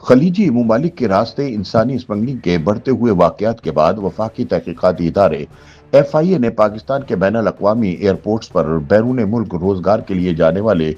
खलीजी ममालिक के रास्ते इंसानी स्मगलिंग के बढ़ते हुए वाकयात के बाद वफाकी तहकीकाती इदारे FIA ने पाकिस्तान के बैनुल अक़वामी एयरपोर्ट्स पर बैरून मुल्क रोजगार के लिए जाने वाले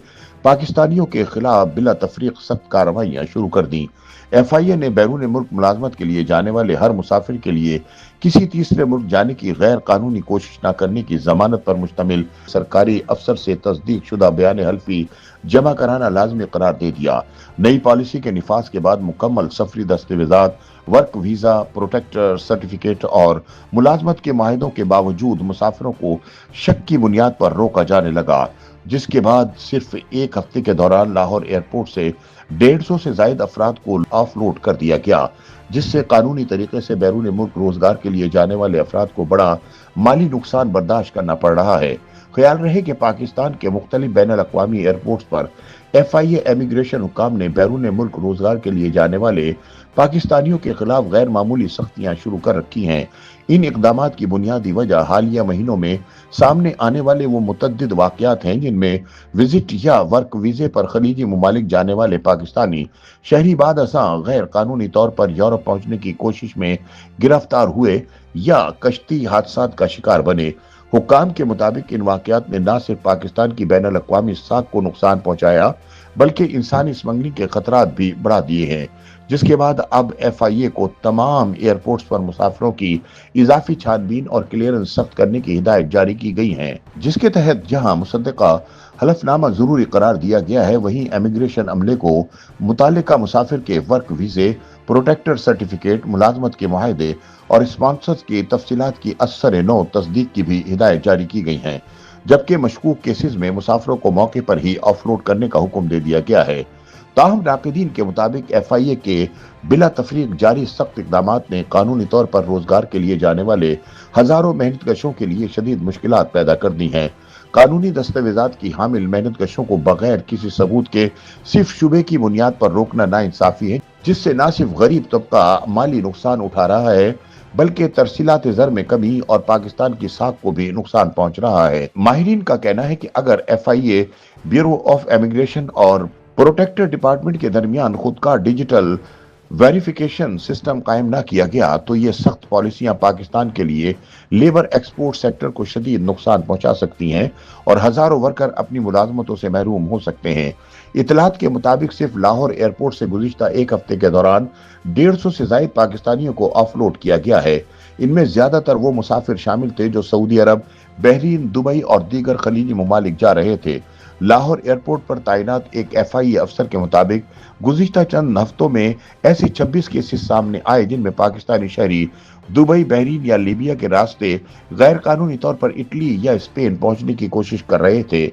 पाकिस्तानियों के खिलाफ बिला तफरीक सख्त कार्रवाइयां शुरू कर दी। FIA ने बैरून मुल्क मुलाजमत के लिए जाने वाले हर मुसाफिर के लिए किसी तीसरे मुल्क जाने की गैर कानूनी कोशिश न करने की जमानत पर मुश्तमिल सरकारी अफसर से तस्दीक शुदा बयान हल्फी जमा कराना लाजमी करार दे दिया। नई पॉलिसी के निफाज के बाद मुकम्मल सफरी दस्तावेजात, वर्क वीजा, प्रोटेक्टर सर्टिफिकेट और मुलाजमत के माहिदों के बावजूद मुसाफिरों को शक की बुनियाद पर रोका जाने लगा, जिसके बाद सिर्फ एक हफ्ते के दौरान लाहौर एयरपोर्ट से 150 से जायद अफराद को ऑफलोड कर दिया गया, जिससे कानूनी तरीके से बैरून मुल्क रोजगार के लिए जाने वाले अफराद को बड़ा माली नुकसान बर्दाश्त करना पड़ रहा है। ख्याल रहे कि पाकिस्तान के मुख्तलिफ बैनुल अक़वामी एयरपोर्ट्स पर FIA इमिग्रेशन हुकाम ने बैरून मुल्क रोजगार के लिए जाने वाले पाकिस्तानियों के खिलाफ गैर मामूली सख्तियां शुरू कर रखी हैं। इन इकदामात की बुनियादी वजह हालिया महीनों में सामने आने वाले वो मुतद्दिद वाकयात हैं जिनमें विजिट या वर्क वीजे पर खलीजी ममालिक जाने वाले पाकिस्तानी शहरी बाद असां गैर कानूनी तौर पर यूरोप पहुंचने की कोशिश में गिरफ्तार हुए या कश्ती हादसात का शिकार बने। हुक्काम के मुताबिक इन वाकयात ने न सिर्फ पाकिस्तान की बैनुल अक़वामी साख को नुकसान पहुंचाया बल्कि इंसानी स्मगलिंग के खतरात भी बढ़ा दिए हैं, जिसके बाद अब FIA को तमाम एयरपोर्ट्स पर मुसाफिरों की इजाफी छानबीन और क्लियरेंस सख्त करने की हिदायत जारी की गई है, जिसके तहत जहां मुसद्दका हलफनामा जरूरी करार दिया गया है, वहीं इमिग्रेशन अमले को मुतालिका मुसाफिर के वर्क वीजे, प्रोटेक्टर सर्टिफिकेट, मुलाजमत के मुआहदे और स्पॉन्सर्स की तफसीलात की असर नौ तस्दीक की भी हिदायत जारी की गई हैं, जबकि मशकूक केसेस में मुसाफिरों को मौके पर ही ऑफलोड करने का हुक्म दे दिया गया है। ताहम नाक़िदीन के मुताबिक FIA के बिला तफरीक जारी सख्त इक़दामात ने कानूनी तौर पर रोजगार के लिए जाने वाले हजारों मेहनतकशों के लिए शदीद मुश्किलात पैदा कर दी हैं। कानूनी दस्तावेजात की हामिल मेहनतकशों को बगैर किसी सबूत के सिर्फ शुबे की बुनियाद पर रोकना नाइंसाफी है, जिससे न सिर्फ गरीब तबका माली नुकसान उठा रहा है बल्कि तरसीलात ज़र में कमी और पाकिस्तान की साख को भी नुकसान पहुंच रहा है। माहिरीन का कहना है कि अगर FIA, ब्यूरो ऑफ इमिग्रेशन और प्रोटेक्टर डिपार्टमेंट के दरमियान खुद का डिजिटल वेरिफिकेशन सिस्टम कायम न किया गया तो ये सख्त पॉलिसियां पाकिस्तान के लिए लेबर एक्सपोर्ट सेक्टर को शदीद नुकसान पहुंचा सकती हैं और हजारों वर्कर अपनी मुलाजमतों से महरूम हो सकते हैं। इतलात के मुताबिक सिर्फ लाहौर एयरपोर्ट से गुज़िश्ता एक हफ्ते के दौरान 150 से जायद पाकिस्तानियों को ऑफलोड किया गया है। इनमें ज्यादातर वो मुसाफिर शामिल थे जो सऊदी अरब, बहरीन, दुबई और दीगर खलीजी ममालिक जा रहे थे। लाहौर एयरपोर्ट पर तैनात एक FIA अफसर के मुताबिक गुज़िश्ता चंद हफ्तों में ऐसे 26 केसेस सामने आए जिनमें पाकिस्तानी शहरी दुबई, बहरीन या लीबिया के रास्ते गैर कानूनी तौर पर इटली या स्पेन पहुंचने की कोशिश कर रहे थे।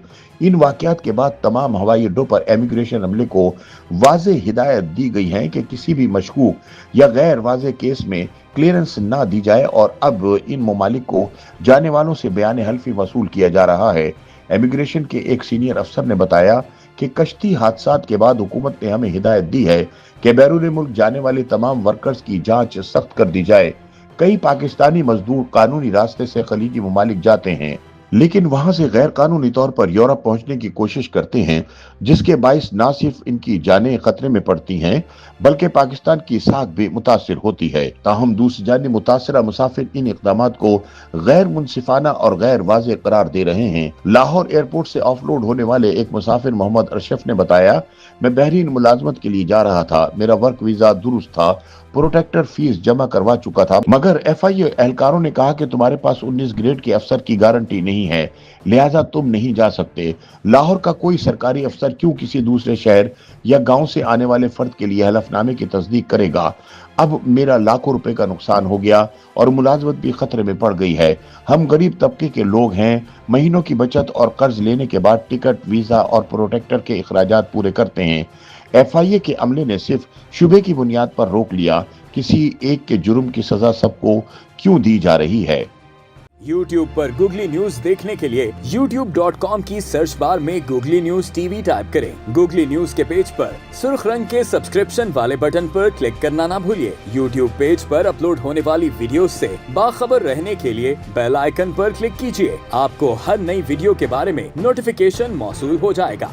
इन वाकयात के बाद तमाम हवाई अड्डों पर इमिग्रेशन अमले को वाज़ेह हिदायत दी गई है कि किसी भी मशकूक या गैर वाज़ेह केस में क्लियरेंस ना दी जाए और अब इन ममालिक को जाने वालों से बयान हल्फी वसूल किया जा रहा है। इमिग्रेशन के एक सीनियर अफसर ने बताया कि कश्ती हादसात के बाद हुकूमत ने हमें हिदायत दी है कि बैरून मुल्क जाने वाले तमाम वर्कर्स की जांच सख्त कर दी जाए। कई पाकिस्तानी मजदूर कानूनी रास्ते से खलीजी ममालिक जाते हैं लेकिन वहां से गैर कानूनी तौर पर यूरोप पहुंचने की कोशिश करते हैं, जिसके बाइस न सिर्फ इनकी जानें खतरे में पड़ती हैं बल्कि पाकिस्तान की साख भी मुतासिर होती है। ताहम दूसरी जानिब मुतासरा मुसाफिर इन इक़दामात को गैर मुनसिफाना और गैर वाज़ेह करार दे रहे हैं। लाहौर एयरपोर्ट से ऑफलोड होने वाले एक मुसाफिर मोहम्मद अरशफ ने बताया, मैं बहरीन मुलाजमत के लिए जा रहा था, मेरा वर्क वीजा दुरुस्त था, प्रोटेक्टर फीस जमा करवा चुका था, मगर FIA एहलकारों ने कहा कि तुम्हारे पास 19 ग्रेड के अफसर की गारंटी नहीं है, लिहाजा तुम नहीं जा सकते। लाहौर का कोई सरकारी अफसर क्यों किसी दूसरे शहर या गांव से आने वाले फर्द के लिए हलफनामे की तस्दीक करेगा। अब मेरा लाखों रुपए का नुकसान हो गया और मुलाजमत भी खतरे में पड़ गई है। हम गरीब तबके के लोग हैं, महीनों की बचत और कर्ज लेने के बाद टिकट, वीजा और प्रोटेक्टर के अखराजात पूरे करते हैं। FIA के अमले ने सिर्फ शुबे की बुनियाद पर रोक लिया, किसी एक के जुर्म की सजा सबको क्यों दी जा रही है। YouTube पर गूगली न्यूज देखने के लिए youtube.com की सर्च बार में गूगली न्यूज TV टाइप करें। गूगली न्यूज के पेज पर सुर्ख रंग के सब्सक्रिप्शन वाले बटन पर क्लिक करना ना भूलिए। YouTube पेज पर अपलोड होने वाली वीडियोस से बाखबर रहने के लिए बेल आइकन पर क्लिक कीजिए। आपको हर नई वीडियो के बारे में नोटिफिकेशन मौसूल हो जाएगा।